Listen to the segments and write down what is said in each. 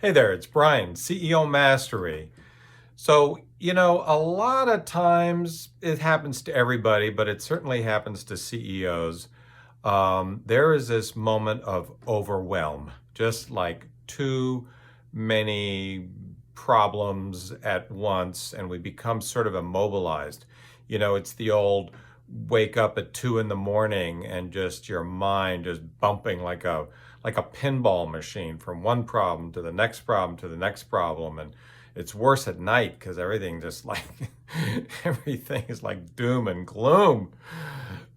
Hey there, it's Brian, CEO Mastery. So, a lot of times it happens to everybody, but it certainly happens to CEOs. There is this moment of overwhelm, just like too many problems at once, and we become sort of immobilized. It's the old wake up at 2 in the morning and just your mind just bumping like a pinball machine from one problem to the next problem to the next problem. And it's worse at night because everything just like everything is like doom and gloom.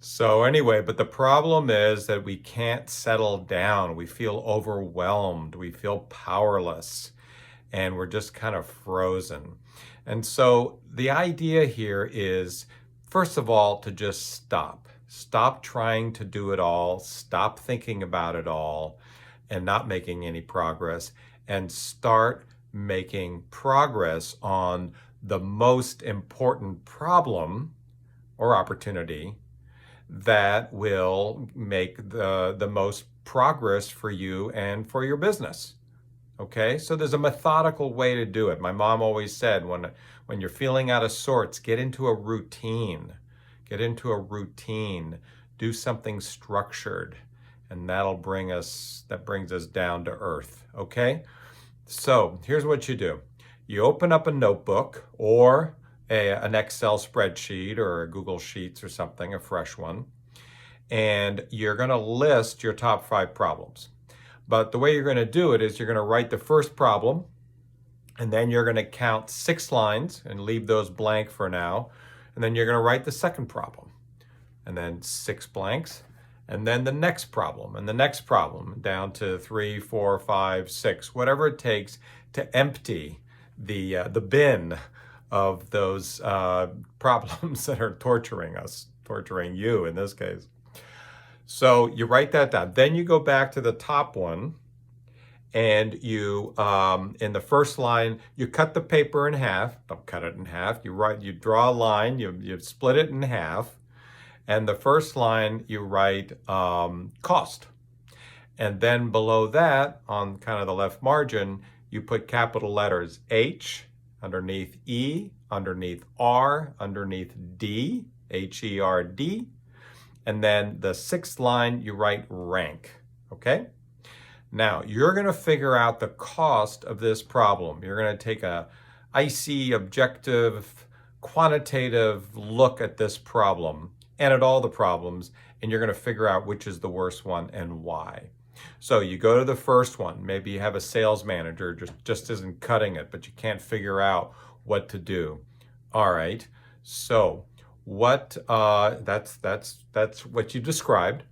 So anyway, but the problem is that we can't settle down. We feel overwhelmed. We feel powerless, and we're just kind of frozen. And so the idea here is, first of all, to just stop. Stop trying to do it all. Stop thinking about it all and not making any progress, and start making progress on the most important problem or opportunity that will make the most progress for you and for your business. Okay, so there's a methodical way to do it. My mom always said, when you're feeling out of sorts, get into a routine. Get into a routine. Do something structured, and that brings us down to earth. Okay, so here's what you do. You open up a notebook or an Excel spreadsheet or a Google Sheets or something, a fresh one, and you're going to list your top 5 problems. But the way you're going to do it is you're going to write the first problem, and then you're going to count 6 lines and leave those blank for now. And then you're going to write the second problem, and then 6 blanks, and then the next problem, and the next problem, down to 3, 4, 5, 6, whatever it takes to empty the bin of those problems that are torturing us, torturing you in this case. So you write that down. Then you go back to the top one, and you, in the first line, you cut the paper in half. Don't cut it in half. You draw a line. You split it in half, and the first line you write cost, and then below that, on kind of the left margin, you put capital letters H underneath E, underneath R, underneath D, HERD. And then the 6th line, you write rank, okay? Now, you're going to figure out the cost of this problem. You're going to take a icy, objective, quantitative look at this problem and at all the problems, and you're going to figure out which is the worst one and why. So you go to the first one. Maybe you have a sales manager just isn't cutting it, but you can't figure out what to do. All right, so that's what you described.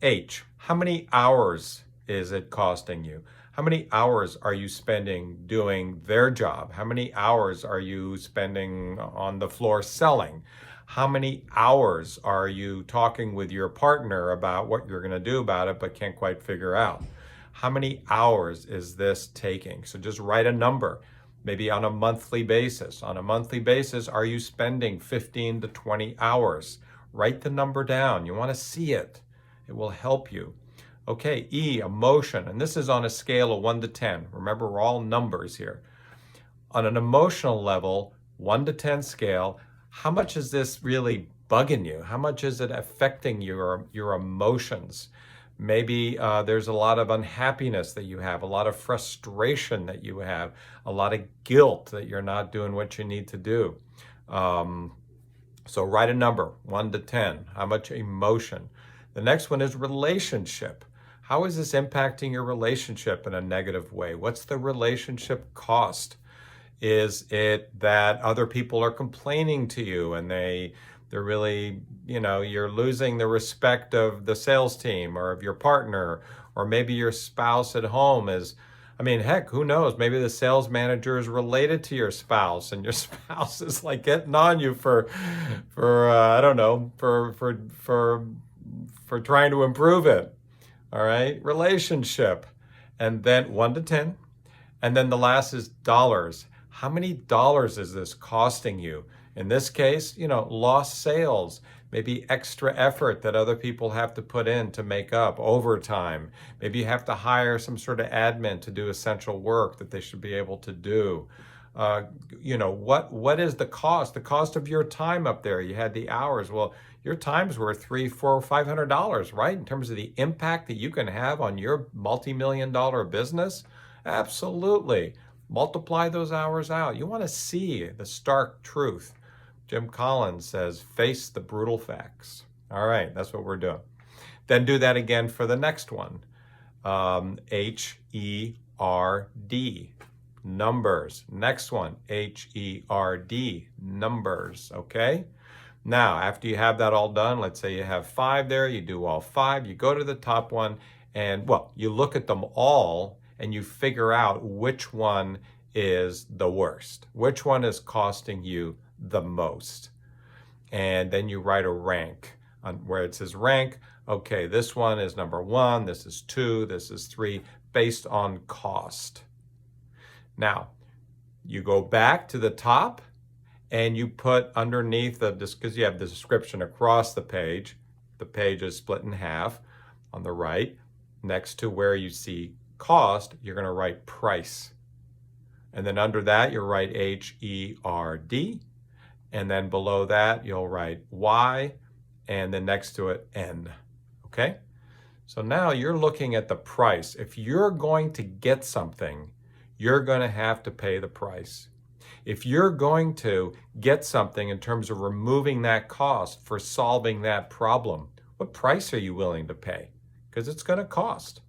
H, how many hours is it costing you? How many hours are you spending doing their job? How many hours are you spending on the floor selling? How many hours are you talking with your partner about what you're going to do about it but can't quite figure out? How many hours is this taking? So just write a number. Maybe on a monthly basis. On a monthly basis, are you spending 15 to 20 hours? Write the number down. You want to see it. It will help you. Okay, E, emotion. And this is on a scale of 1 to 10. Remember, we're all numbers here. On an emotional level, 1 to 10 scale, how much is this really bugging you? How much is it affecting your emotions? Maybe there's a lot of unhappiness that you have, a lot of frustration that you have, a lot of guilt that you're not doing what you need to do. So write a number, 1 to 10. How much emotion? The next one is relationship. How is this impacting your relationship in a negative way? What's the relationship cost? Is it that other people are complaining to you and they're really, you're losing the respect of the sales team or of your partner, or maybe your spouse at home is, heck, who knows? Maybe the sales manager is related to your spouse, and your spouse is like getting on you for I don't know, for trying to improve it. All right, relationship, and then 1 to 10, and then the last is dollars. How many dollars is this costing you? In this case, lost sales. maybe extra effort that other people have to put in to make up, overtime. Maybe you have to hire some sort of admin to do essential work that they should be able to do. What is the cost? The cost of your time up there. You had the hours. Well, your time's worth $300, $400, $500, right? In terms of the impact that you can have on your multi-million-dollar business. Absolutely. Multiply those hours out. You want to see the stark truth. Jim Collins says, face the brutal facts. All right, that's what we're doing. Then do that again for the next one. H-E-R-D, numbers. Next one, H-E-R-D, numbers, okay? Now, after you have that all done, let's say you have 5 there, you do all 5, you go to the top one, and, well, you look at them all, and you figure out which one is the worst, which one is costing you the most. And then you write a rank on where it says rank. Okay, this one is number 1, this is 2, this is 3, based on cost. Now, you go back to the top and you put underneath because you have the description across the page is split in half on the right. Next to where you see cost, you're going to write price. And then under that, you'll write H-E-R-D. And then below that, you'll write Y. And then next to it, N. Okay? So now you're looking at the price. If you're going to get something, you're going to have to pay the price. If you're going to get something in terms of removing that cost for solving that problem, what price are you willing to pay? Because it's going to cost.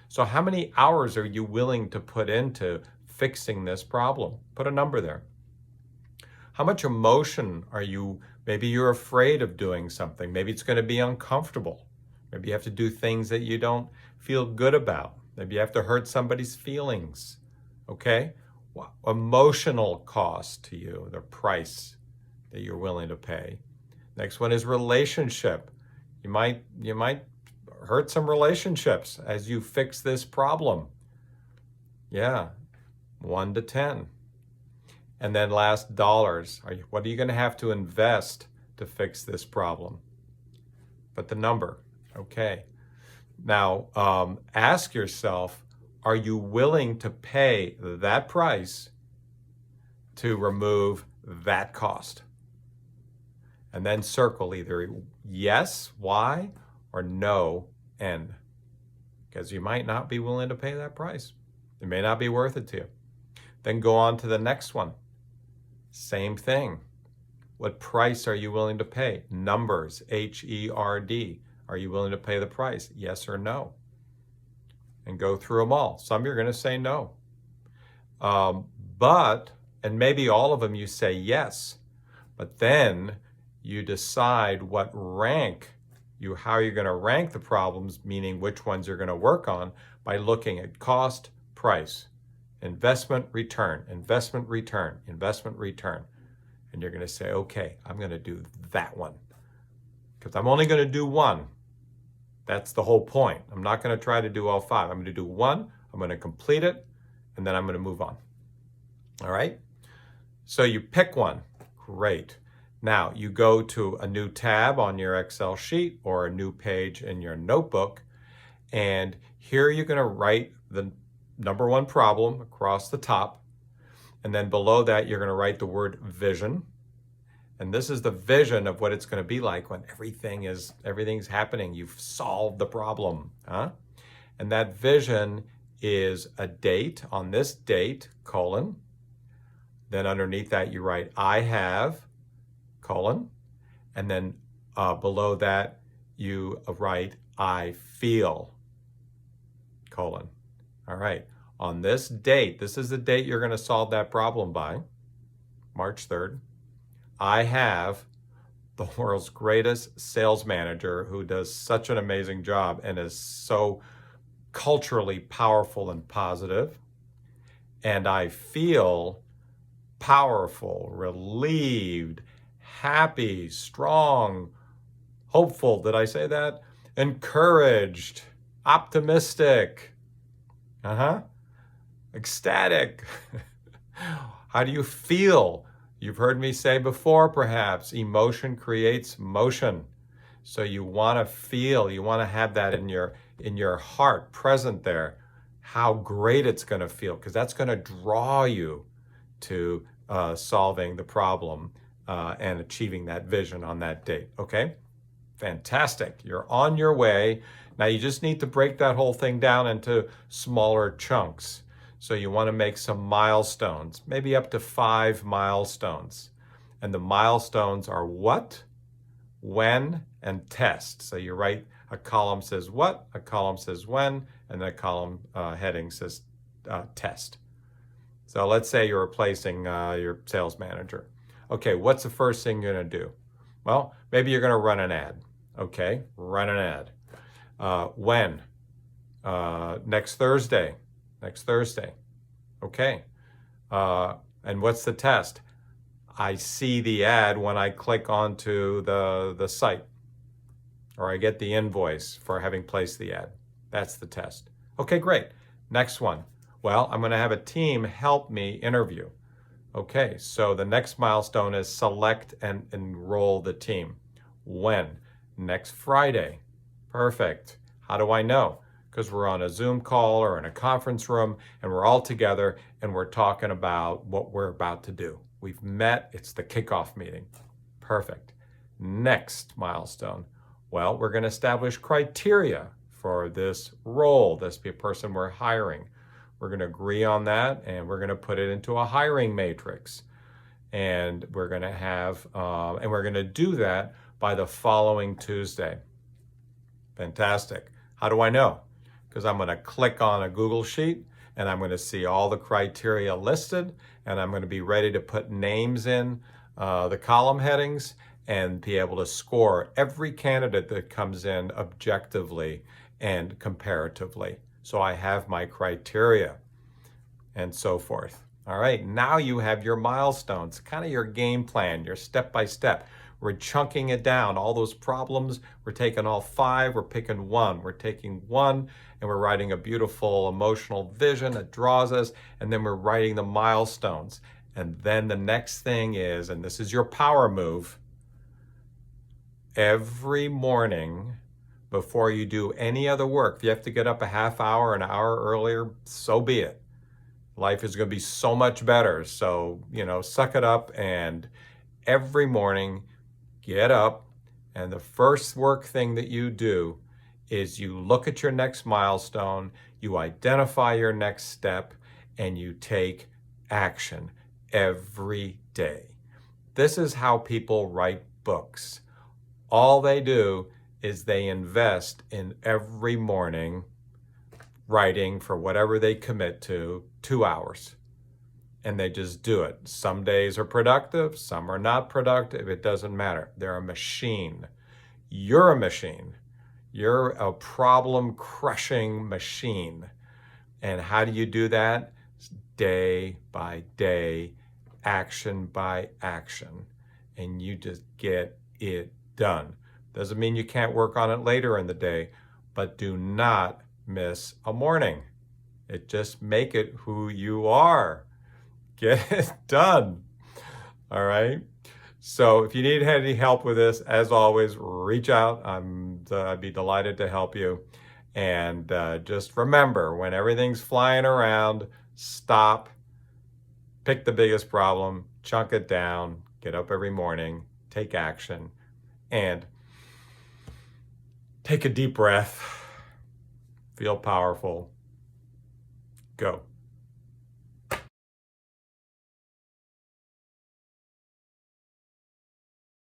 So how many hours are you willing to put into fixing this problem? Put a number there. How much emotion maybe you're afraid of doing something. Maybe it's going to be uncomfortable. Maybe you have to do things that you don't feel good about. Maybe you have to hurt somebody's feelings. Okay? Emotional cost to you, the price that you're willing to pay. Next one is relationship. You might hurt some relationships as you fix this problem. Yeah, 1 to 10. And then last, dollars. What are you going to have to invest to fix this problem? Put the number. Okay. Now, ask yourself, are you willing to pay that price to remove that cost? And then circle either yes, Y, or no, N. Because you might not be willing to pay that price. It may not be worth it to you. Then go on to the next one. Same thing. What price are you willing to pay? Numbers, H-E-R-D. Are you willing to pay the price? Yes or no? And go through them all. Some you're going to say no. And maybe all of them you say yes. But then you decide what rank, how you're going to rank the problems, meaning which ones you're going to work on by looking at cost, price, investment, return, investment, return, investment, return. And you're going to say, okay, I'm going to do that one. Because I'm only going to do one. That's the whole point. I'm not going to try to do all 5. I'm going to do one, I'm going to complete it, and then I'm going to move on. All right? So you pick one. Great. Now you go to a new tab on your Excel sheet or a new page in your notebook, and here you're going to write the number 1 problem across the top, and then below that you're going to write the word vision. And this is the vision of what it's going to be like when everything's happening. You've solved the problem, huh? And that vision is a date, on this date, colon. Then underneath that you write I have, colon. And then below that you write I feel, colon. All right. On this date, this is the date you're going to solve that problem by, March 3rd. I have the world's greatest sales manager who does such an amazing job and is so culturally powerful and positive. And I feel powerful, relieved, happy, strong, hopeful. Did I say that? Encouraged, optimistic, ecstatic. How do you feel? You've heard me say before, perhaps, emotion creates motion. So you want to feel, you want to have that in your heart present there, how great it's going to feel, because that's going to draw you to solving the problem and achieving that vision on that date. Okay? Fantastic. You're on your way. Now you just need to break that whole thing down into smaller chunks. So you want to make some milestones, maybe up to 5 milestones. And the milestones are what, when, and test. So you write, a column says what, a column says when, and a column heading says test. So let's say you're replacing your sales manager. Okay, what's the first thing you're going to do? Well, maybe you're going to run an ad. Okay, run an ad. When? Next Thursday. Next Thursday. Okay. And what's the test? I see the ad when I click onto the site, or I get the invoice for having placed the ad. That's the test. Okay, great. Next one. Well, I'm going to have a team help me interview. Okay, so the next milestone is select and enroll the team. When? Next Friday. Perfect. How do I know? Because we're on a Zoom call or in a conference room and we're all together and we're talking about what we're about to do. We've met, it's the kickoff meeting. Perfect. Next milestone. Well, we're going to establish criteria for this role, this person we're hiring. We're going to agree on that and we're going to put it into a hiring matrix. And we're going to have, and we're going to do that by the following Tuesday. Fantastic. How do I know? Because I'm going to click on a Google Sheet and I'm going to see all the criteria listed and I'm going to be ready to put names in the column headings and be able to score every candidate that comes in objectively and comparatively. So I have my criteria and so forth. All right, now you have your milestones, kind of your game plan, your step-by-step. We're chunking it down. All those problems, we're taking all 5, we're picking one. We're taking one and we're writing a beautiful emotional vision that draws us, and then we're writing the milestones. And then the next thing is, and this is your power move, every morning before you do any other work, if you have to get up a half hour, an hour earlier, so be it. Life is going to be so much better. So, suck it up, and every morning get up, and the first work thing that you do is you look at your next milestone, you identify your next step, and you take action every day. This is how people write books. All they do is they invest in every morning writing for whatever they commit to, 2 hours. And they just do it. Some days are productive, some are not productive. It doesn't matter. They're a machine. You're a machine. You're a problem-crushing machine. And how do you do that? Day by day, action by action. And you just get it done. Doesn't mean you can't work on it later in the day, but do not miss a morning. It just make it who you are. Get it done. All right. So if you need any help with this, as always, reach out. I'd be delighted to help you. And just remember, when everything's flying around, stop, pick the biggest problem, chunk it down, get up every morning, take action, and take a deep breath. Feel powerful. Go.